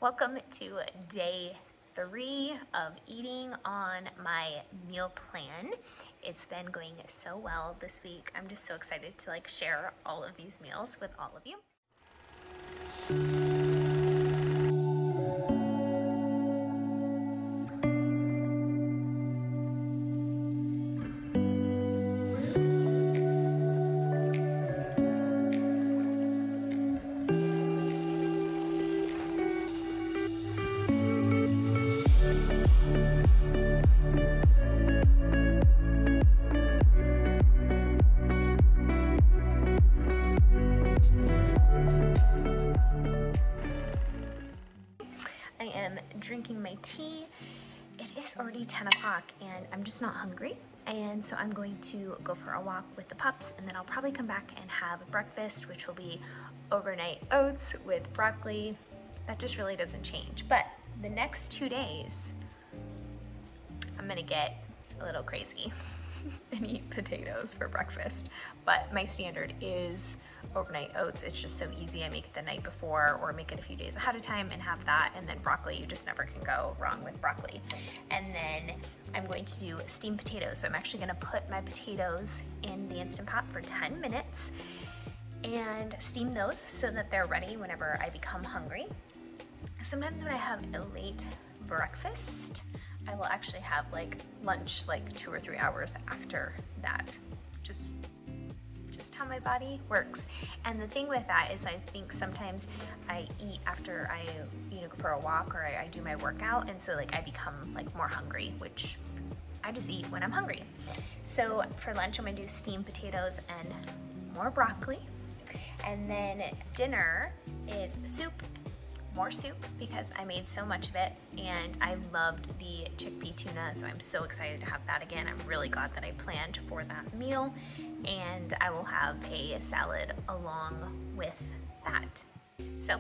Welcome to day 3 of eating on my meal plan. It's been going so well this week. I'm just so excited to share all of these meals with all of you. Drinking my tea. It is already 10 o'clock and I'm just not hungry, and so I'm going to go for a walk with the pups, and then I'll probably come back and have breakfast, which will be overnight oats with broccoli. That just really doesn't change, but the next 2 days I'm gonna get a little crazy and eat potatoes for breakfast. But my standard is overnight oats. It's just so easy. I make it the night before or make it a few days ahead of time and have that. And then broccoli, you just never can go wrong with broccoli. And then I'm going to do steamed potatoes. So I'm actually gonna put my potatoes in the Instant Pot for 10 minutes and steam those so that they're ready whenever I become hungry. Sometimes when I have a late breakfast, I will actually have lunch 2 or 3 hours after that. Just how my body works. And the thing with that is I think sometimes I eat after I go for a walk or I do my workout, and so I become more hungry, which I just eat when I'm hungry. So for lunch I'm gonna do steamed potatoes and more broccoli, and then dinner is soup. More soup because I made so much of it, and I loved the chickpea tuna, so I'm so excited to have that again. I'm really glad that I planned for that meal, and I will have a salad along with that. So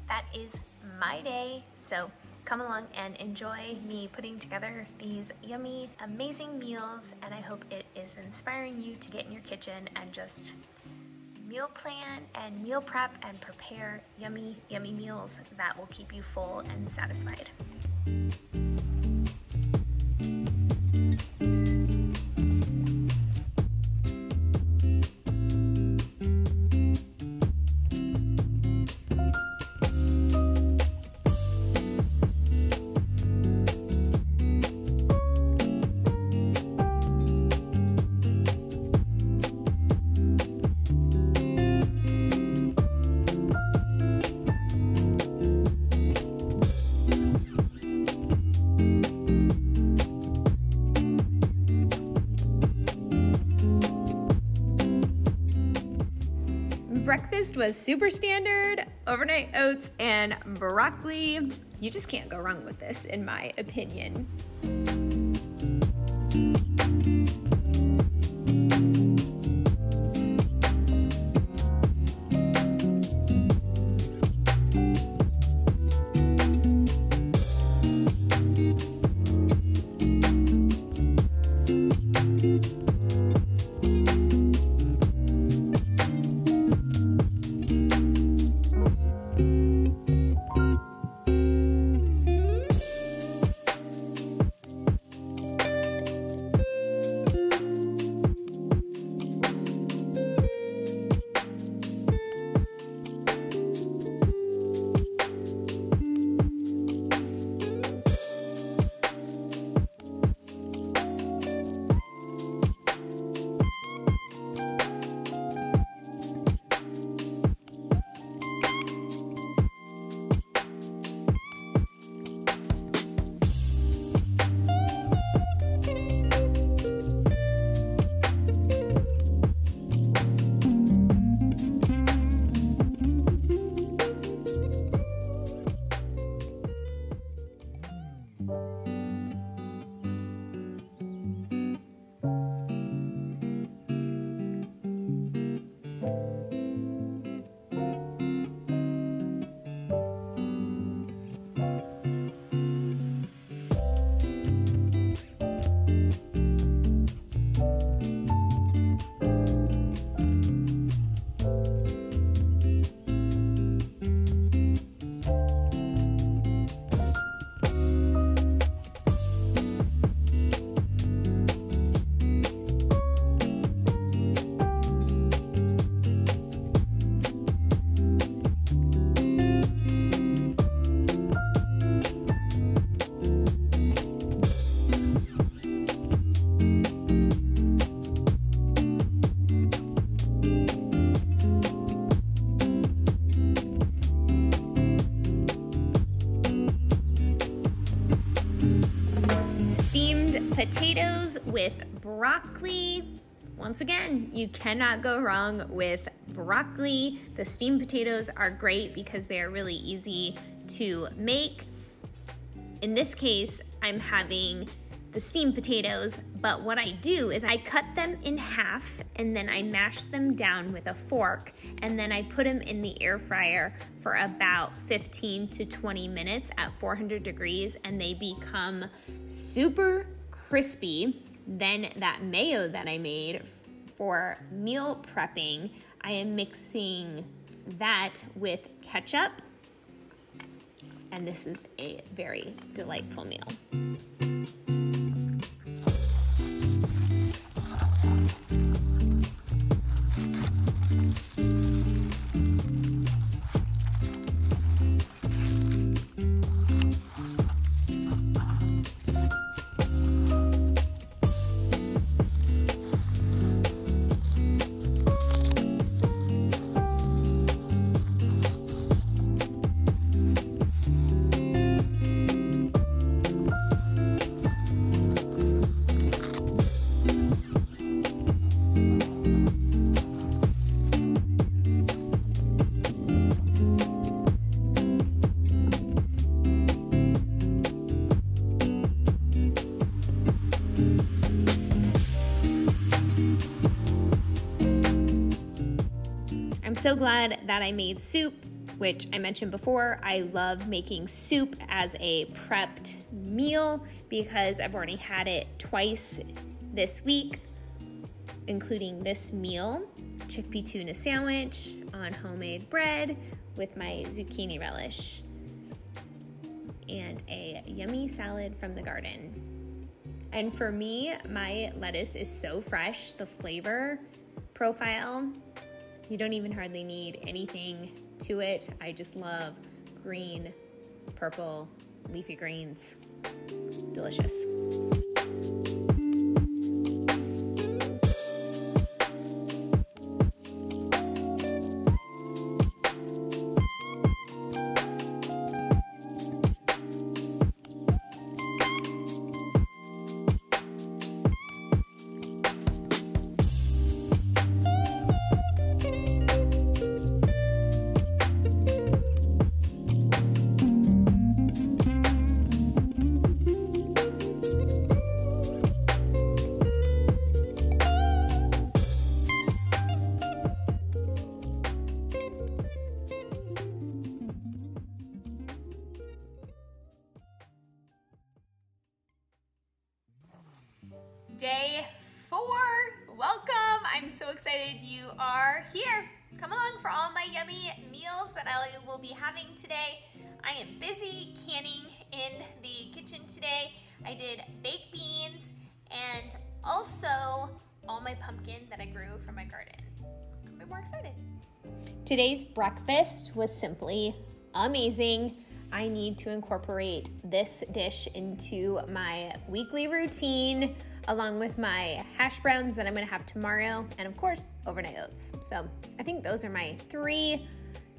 that is my day. So come along and enjoy me putting together these yummy, amazing meals, and I hope it is inspiring you to get in your kitchen and just meal plan and meal prep and prepare yummy, yummy meals that will keep you full and satisfied. Breakfast was super standard, overnight oats and broccoli. You just can't go wrong with this, in my opinion. potatoes with broccoli. Once again, you cannot go wrong with broccoli. The steamed potatoes are great because they are really easy to make. In this case, I'm having the steamed potatoes, but what I do is I cut them in half and then I mash them down with a fork, and then I put them in the air fryer for about 15 to 20 minutes at 400 degrees, and they become super crispy. Then that mayo that I made for meal prepping, I am mixing that with ketchup, and this is a very delightful meal. I'm so glad that I made soup, which I mentioned before. I love making soup as a prepped meal because I've already had it twice this week, including this meal, chickpea tuna sandwich on homemade bread with my zucchini relish, and a yummy salad from the garden. And for me, my lettuce is so fresh, the flavor profile, you don't even hardly need anything to it. I just love green, purple, leafy greens. Delicious. Day 4, welcome. I'm so excited you are here. Come along for all my yummy meals that I will be having today. I am busy canning in the kitchen today. I did baked beans and also all my pumpkin that I grew from my garden. Couldn't be more excited. Today's breakfast was simply amazing. I need to incorporate this dish into my weekly routine, along with my hash browns that I'm gonna have tomorrow, and of course, overnight oats. So I think those are my 3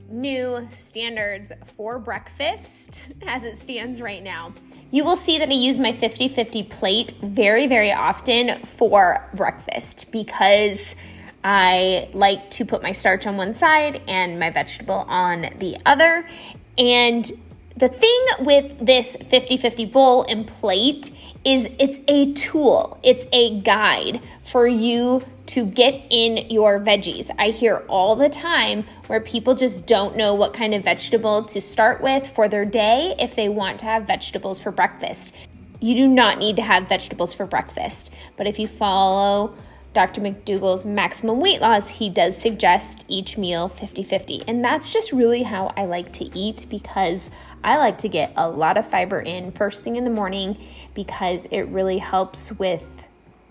new standards for breakfast as it stands right now. You will see that I use my 50-50 plate very, very often for breakfast because I like to put my starch on one side and my vegetable on the other. And the thing with this 50-50 bowl and plate is it's a tool, it's a guide for you to get in your veggies. I hear all the time where people just don't know what kind of vegetable to start with for their day if they want to have vegetables for breakfast. You do not need to have vegetables for breakfast, but if you follow Dr. McDougall's maximum weight loss, he does suggest each meal 50-50. And that's just really how I like to eat because I like to get a lot of fiber in first thing in the morning because it really helps with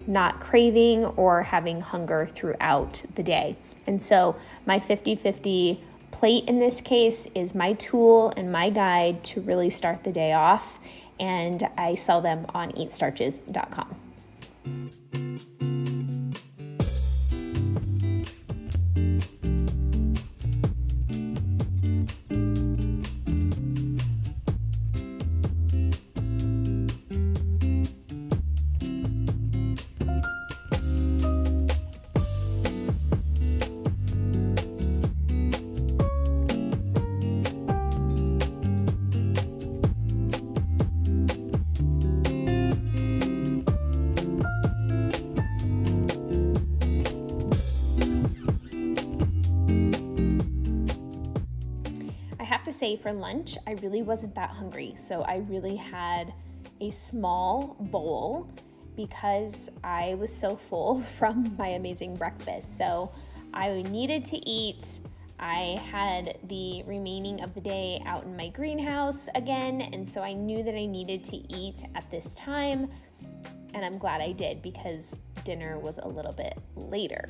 not craving or having hunger throughout the day. And so my 50-50 plate in this case is my tool and my guide to really start the day off. And I sell them on eatstarches.com. say for lunch, I really wasn't that hungry. So I really had a small bowl because I was so full from my amazing breakfast. So I needed to eat. I had the remaining of the day out in my greenhouse again, and so I knew that I needed to eat at this time, and I'm glad I did because dinner was a little bit later.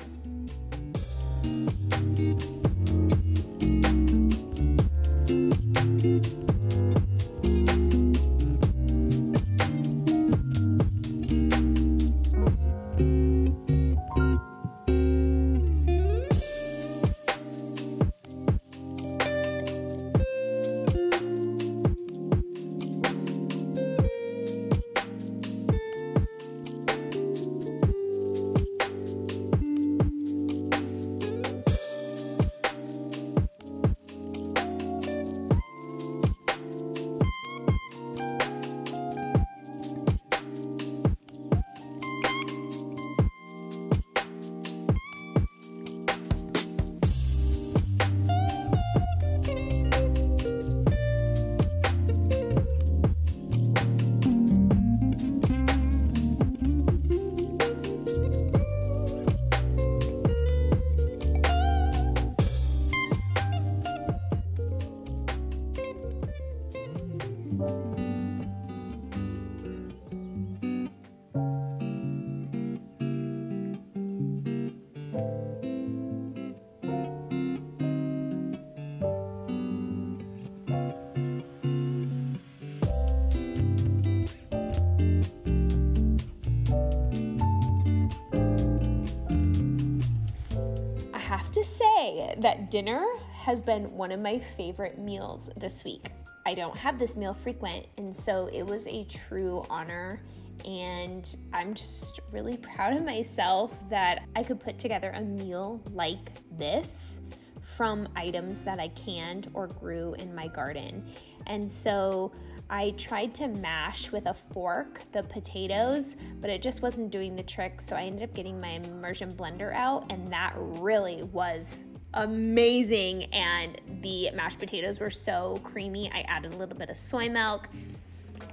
To say that dinner has been one of my favorite meals this week. I don't have this meal frequent, and so it was a true honor, and I'm just really proud of myself that I could put together a meal like this from items that I canned or grew in my garden. And so I tried to mash with a fork the potatoes, but it just wasn't doing the trick. So I ended up getting my immersion blender out, and that really was amazing. And the mashed potatoes were so creamy. I added a little bit of soy milk,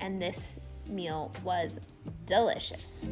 and this meal was delicious.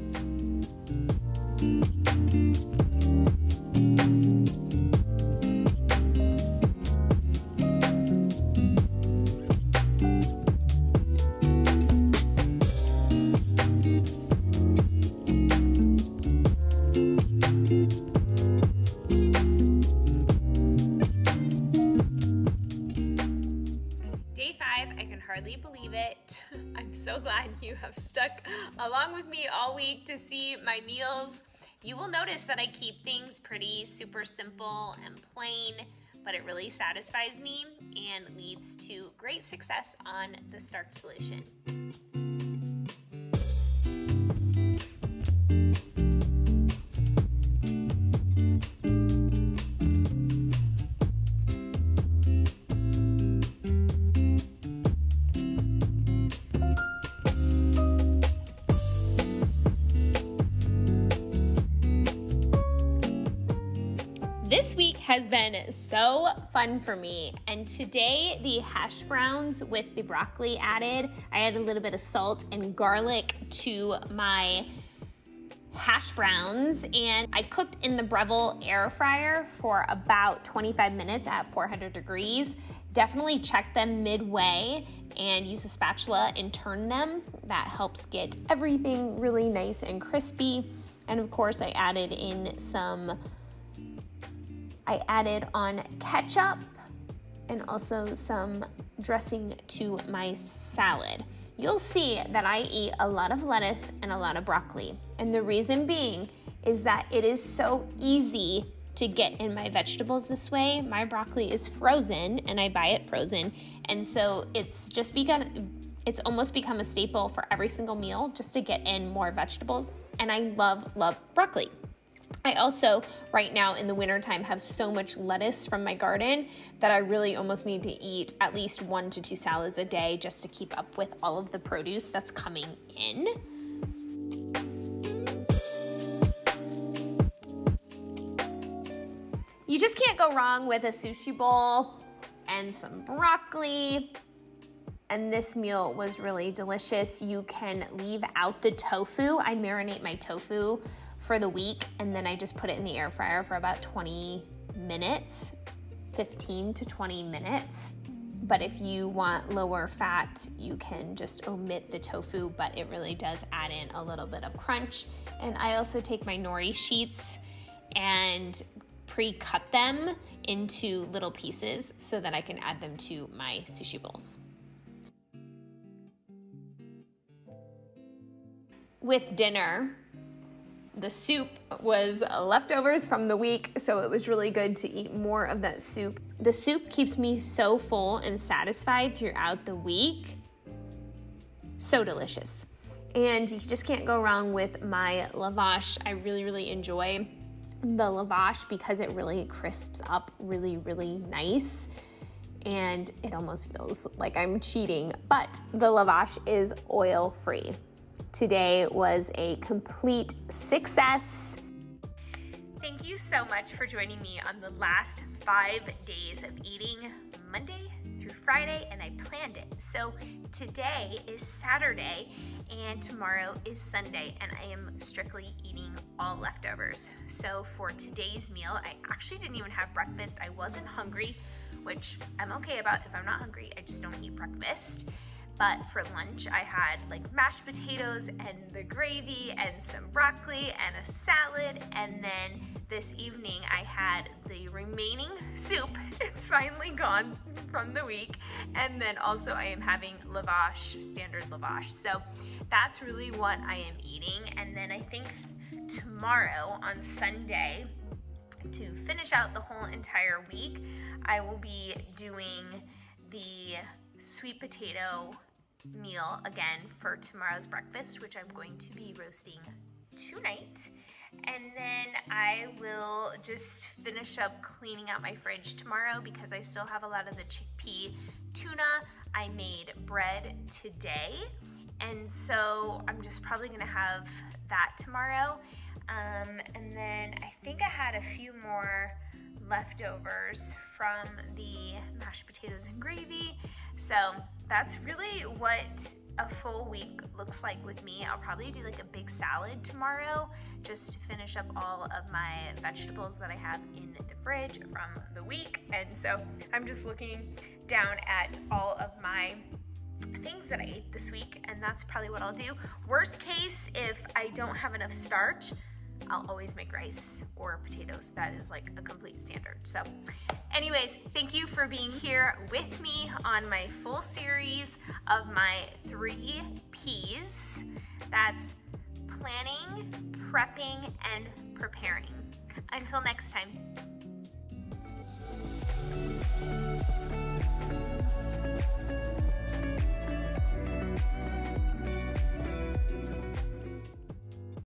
Believe it. I'm so glad you have stuck along with me all week to see my meals. You will notice that I keep things pretty super simple and plain, but it really satisfies me and leads to great success on the Starch solution. This week has been so fun for me, and today the hash browns with the broccoli added. I added a little bit of salt and garlic to my hash browns, and I cooked in the Breville air fryer for about 25 minutes at 400 degrees. Definitely check them midway and use a spatula and turn them. That helps get everything really nice and crispy. And of course I added on ketchup and also some dressing to my salad. You'll see that I eat a lot of lettuce and a lot of broccoli. And the reason being is that it is so easy to get in my vegetables this way. My broccoli is frozen and I buy it frozen. And so it's almost become a staple for every single meal just to get in more vegetables. And I love broccoli. I also, right now in the wintertime, have so much lettuce from my garden that I really almost need to eat at least 1 to 2 salads a day just to keep up with all of the produce that's coming in. You just can't go wrong with a sushi bowl and some broccoli. And this meal was really delicious. You can leave out the tofu. I marinate my tofu for the week, and then I just put it in the air fryer for about 20 minutes, 15 to 20 minutes. But if you want lower fat, you can just omit the tofu, but it really does add in a little bit of crunch. And I also take my nori sheets and pre-cut them into little pieces so that I can add them to my sushi bowls. With dinner, the soup was leftovers from the week, so it was really good to eat more of that soup. The soup keeps me so full and satisfied throughout the week. So delicious. And you just can't go wrong with my lavash. I really, really enjoy the lavash because it really crisps up really, really nice. And it almost feels like I'm cheating, but the lavash is oil-free. Today was a complete success. Thank you so much for joining me on the last 5 days of eating, Monday through Friday, and I planned it. So today is Saturday and tomorrow is Sunday, and I am strictly eating all leftovers. So for today's meal, I actually didn't even have breakfast. I wasn't hungry, which I'm okay about. If I'm not hungry, I just don't eat breakfast. But for lunch, I had like mashed potatoes and the gravy and some broccoli and a salad. And then this evening, I had the remaining soup. It's finally gone from the week. And then also I am having lavash, standard lavash. So that's really what I am eating. And then I think tomorrow on Sunday, to finish out the whole entire week, I will be doing the sweet potato meal again for tomorrow's breakfast, which I'm going to be roasting tonight. And then I will just finish up cleaning out my fridge tomorrow because I still have a lot of the chickpea tuna. I made bread today, and so I'm just probably gonna have that tomorrow. And then I think I had a few more leftovers from the mashed potatoes and gravy. So that's really what a full week looks like with me. I'll probably do like a big salad tomorrow just to finish up all of my vegetables that I have in the fridge from the week. And so I'm just looking down at all of my things that I ate this week, and that's probably what I'll do. Worst case, if I don't have enough starch, I'll always make rice or potatoes. That is like a complete standard. So anyways, thank you for being here with me on my full series of my 3 Ps. That's planning, prepping, and preparing. Until next time.